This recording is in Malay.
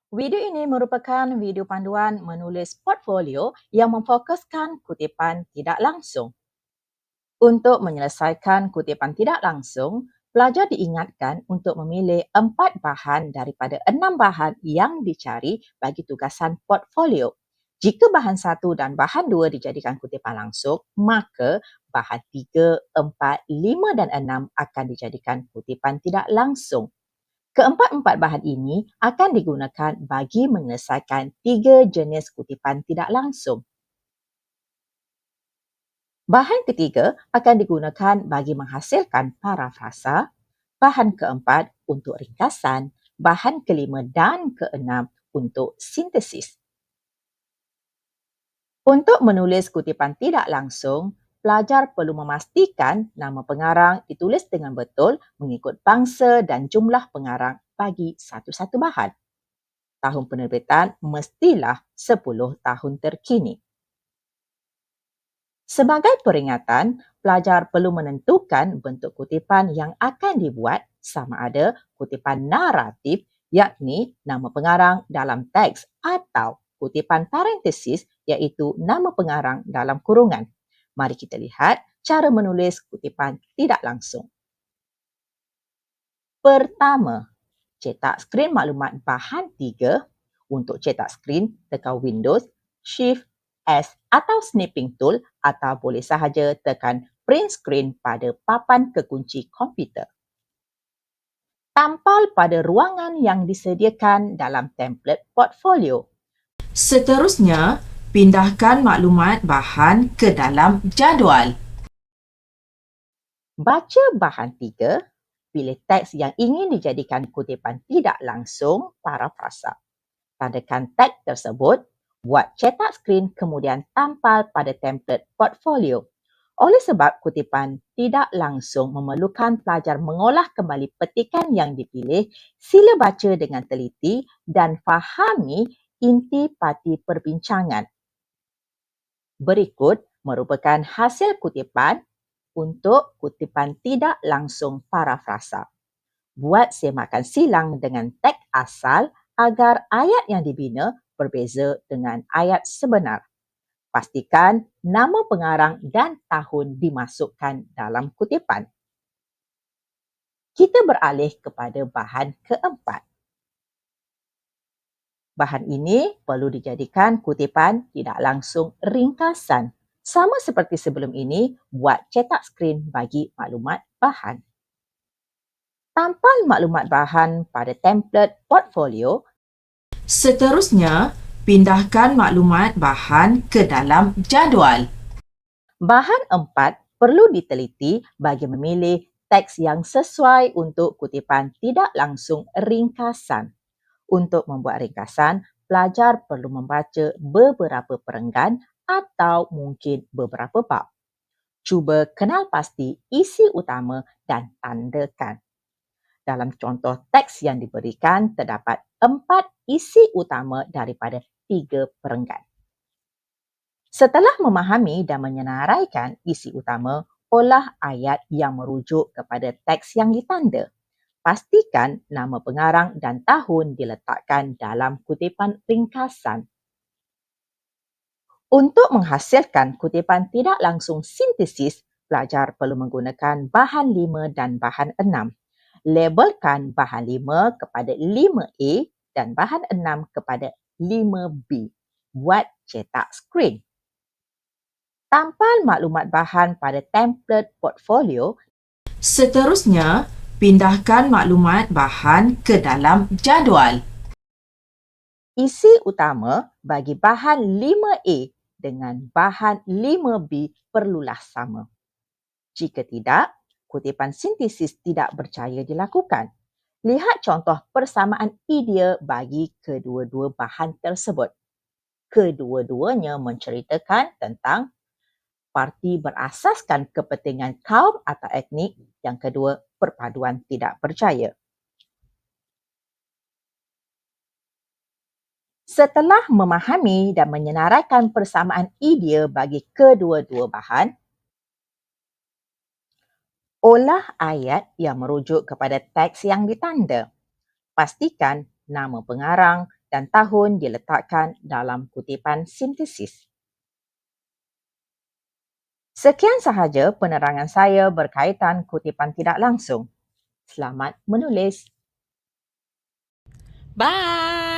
Video ini merupakan video panduan menulis portfolio yang memfokuskan kutipan tidak langsung. Untuk menyelesaikan kutipan tidak langsung, pelajar diingatkan untuk memilih 4 bahan daripada 6 bahan yang dicari bagi tugasan portfolio. Jika bahan 1 dan bahan 2 dijadikan kutipan langsung, maka bahan 3, 4, 5 dan 6 akan dijadikan kutipan tidak langsung. Keempat-empat bahan ini akan digunakan bagi menyelesaikan 3 jenis kutipan tidak langsung. Bahan ketiga akan digunakan bagi menghasilkan parafrasa, bahan keempat untuk ringkasan, bahan kelima dan keenam untuk sintesis. Untuk menulis kutipan tidak langsung, pelajar perlu memastikan nama pengarang ditulis dengan betul mengikut bangsa dan jumlah pengarang bagi satu-satu bahan. Tahun penerbitan mestilah 10 tahun terkini. Sebagai peringatan, pelajar perlu menentukan bentuk kutipan yang akan dibuat sama ada kutipan naratif yakni nama pengarang dalam teks atau kutipan parentesis iaitu nama pengarang dalam kurungan. Mari kita lihat cara menulis kutipan tidak langsung. Pertama, cetak skrin maklumat bahan 3. Untuk cetak skrin, tekan Windows, Shift, S atau Snipping Tool atau boleh sahaja tekan Print Screen pada papan kekunci komputer. Tampal pada ruangan yang disediakan dalam template portfolio. Seterusnya, pindahkan maklumat bahan ke dalam jadual. Baca bahan 3, pilih teks yang ingin dijadikan kutipan tidak langsung parafrasa. Tandakan teks tersebut, buat cetak skrin kemudian tampal pada template portfolio. Oleh sebab kutipan tidak langsung memerlukan pelajar mengolah kembali petikan yang dipilih, sila baca dengan teliti dan fahami inti parti perbincangan. Berikut merupakan hasil kutipan untuk kutipan tidak langsung parafrasa. Buat semakan silang dengan teks asal agar ayat yang dibina berbeza dengan ayat sebenar. Pastikan nama pengarang dan tahun dimasukkan dalam kutipan. Kita beralih kepada bahan keempat. Bahan ini perlu dijadikan kutipan tidak langsung ringkasan. Sama seperti sebelum ini, buat cetak skrin bagi maklumat bahan. Tampal maklumat bahan pada template portfolio. Seterusnya, pindahkan maklumat bahan ke dalam jadual. Bahan 4 perlu diteliti bagi memilih teks yang sesuai untuk kutipan tidak langsung ringkasan. Untuk membuat ringkasan, pelajar perlu membaca beberapa perenggan atau mungkin beberapa bab. Cuba kenal pasti isi utama dan tandakan. Dalam contoh teks yang diberikan, terdapat 4 isi utama daripada 3 perenggan. Setelah memahami dan menyenaraikan isi utama, olah ayat yang merujuk kepada teks yang ditanda. Pastikan nama pengarang dan tahun diletakkan dalam kutipan ringkasan. Untuk menghasilkan kutipan tidak langsung sintesis, pelajar perlu menggunakan bahan 5 dan bahan 6. Labelkan bahan 5 kepada 5A dan bahan 6 kepada 5B. Buat cetak skrin. Tampal maklumat bahan pada template portfolio. Seterusnya, pindahkan maklumat bahan ke dalam jadual. Isi utama bagi bahan 5A dengan bahan 5B perlulah sama. Jika tidak, kutipan sintesis tidak berjaya dilakukan. Lihat contoh persamaan idea bagi kedua-dua bahan tersebut. Kedua-duanya menceritakan tentang parti berasaskan kepentingan kaum atau etnik, yang kedua perpaduan tidak berjaya. Setelah memahami dan menyenaraikan persamaan idea bagi kedua-dua bahan, olah ayat yang merujuk kepada teks yang ditanda. Pastikan nama pengarang, dan tahun diletakkan dalam kutipan sintesis. Sekian sahaja penerangan saya berkaitan kutipan tidak langsung. Selamat menulis. Bye!